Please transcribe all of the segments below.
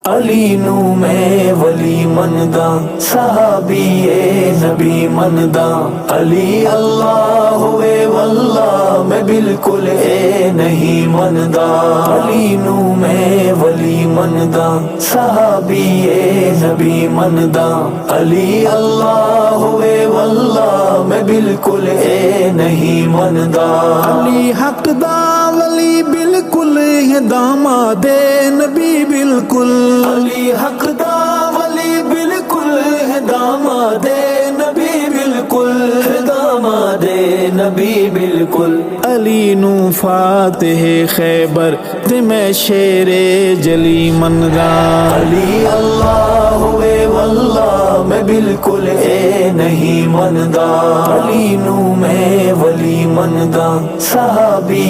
علی نو میں ولی مندا صحابی نبی مندا علی اللہ ہوئے واللہ میں بالکل نہیں مندا علی نو میں ولی مندا صحابی نبی مندا علی اللہ ہوئے واللہ میں بالکل نہیں مندا علی حق دا ولی بالکل ہے داماد نبی بالکل علی حق دا ولی بالکل ہے داماد نبی بالکل ہے داماد نبی بالکل علی نو فاتح خیبر تے میں شیر جلی مندا علی اللہ ہوئے واللہ میں بالکل نہیں مندا علی نو میں ولی مندا صحابی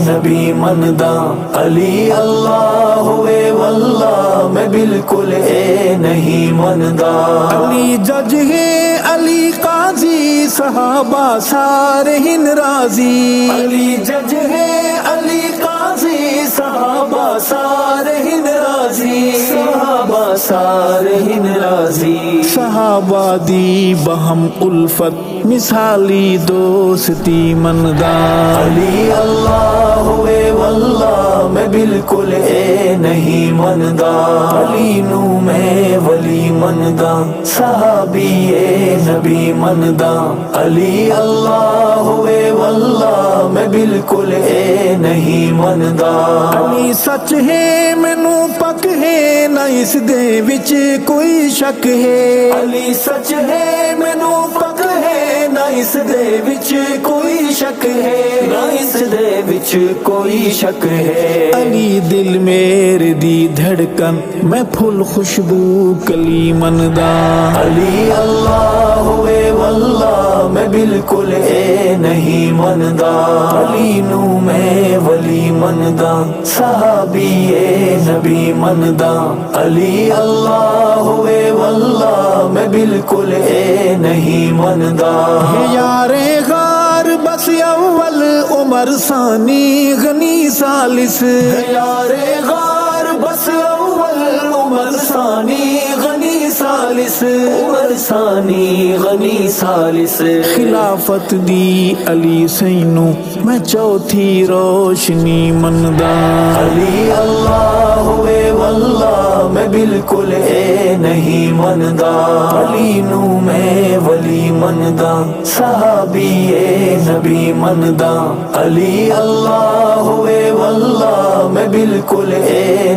نبی مندا علی اللہ ہوئے واللہ میں بالکل نہیں مندا علی جج ہے علی قاضی صحابہ سارے ہن راضی علی جج ہے علی قاضی صحابہ سارے ہن راضی صحابہ سارے ہن راضی صحابہ دی بہم الفت مثالی دوستی مندا علی اللہ ہوئے واللہ میں بالکل نہیں مندا علی نو میں ولی مندا صحابی نبی مندا علی اللہ ہوئے واللہ میں بالکل نہیں مندا علی سچ ہے مینوں پک ہے نہ اس دے وچ کوئی شک ہے علی سچ ہے مینوں پک ہے نہ اس دے وچ کوئی شک ہے نہ اس دے وچ کوئی شک ہے علی دل میرے دی دھڑکن میں پھول خوشبو کلی مندا علی اللہ ہوئے واللہ میں بالکل نہیں مندا علی نو میں ولی مندا صحابی نبی مندا علی اللہ ہوئے واللہ میں بالکل نہیں مندا یار غار بس اول عمر ثانی غنی ثالث یار غار بس اول عمر ثانی غنی ثالث عمر ثانی غنی ثالث خلافت دی علی سینو میں چوتھی روشنی مندا علی اللہ ہوئے واللہ میں بالکل نہیں مندا علی نو میں ولی مندا صحابی نبی مندا علی اللہ ہوئے واللہ میں بالکل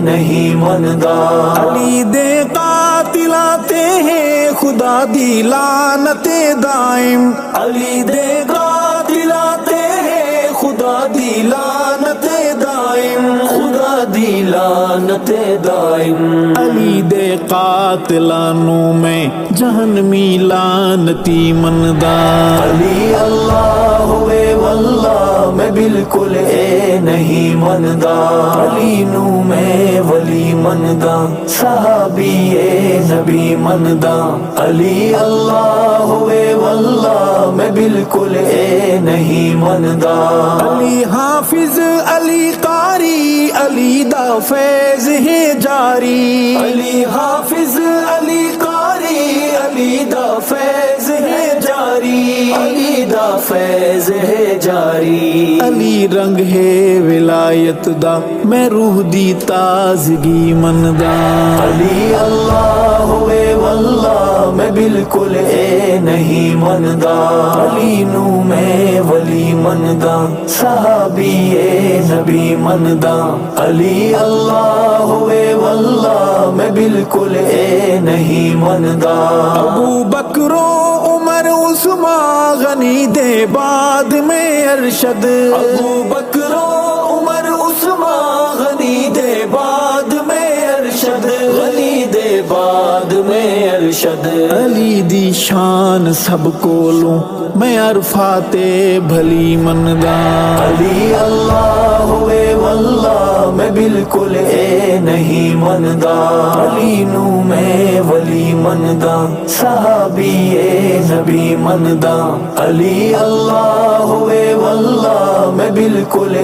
نہیں مندا علی دے قاتلاتے ہیں خدا دی لعنت دائم علی دے قاتلاتے ہیں خدا دی لعنت دائم خدا دی لعنت دائم علی دے قاتلانوں میں جہنمی لعنتی مندا علی اللہ ہوئے واللہ میں بالکل نہیں مندا علی نو میں ولی مندا صحابی نبی مندا علی اللہ ہوئے واللہ میں بالکل نہیں مندا علی حافظ علی قاری علی دا فیض ہے جاری علی حافظ علی قاری علی دا فیض ہے جاری علی دا فیض ہے جاری علی رنگ ہے ولایت دا میں روح دی تازگی مندا علی اللہ ہوئے واللہ میں بالکل نہیں مندا علی نو میں ولی مندا صحابی نبی مندا علی اللہ ہوئے واللہ میں بالکل نہیں مندا ابو بکر عمر عثمان غنی دے بعد میں ارشد ابو بکر عمر عثمان غنی دے بعد میں ارشد غنی دے بعد میں ارشد علی دی شان سب کولوں میں عرفات بھلی مندا علی اللہ ہوئے واللہ میں بالکل نہیں مندا علی نو میں ولی مندا صحابی نبی مندا علی اللہ ہوئے واللہ میں بالکل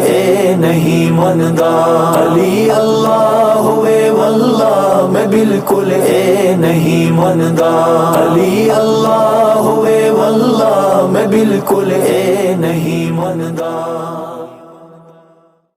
نہیں مندا علی اللہ ہوئے واللہ میں بالکل اے نہیں مندا علی اللہ ہوئے واللہ میں بالکل اے نہیں مندا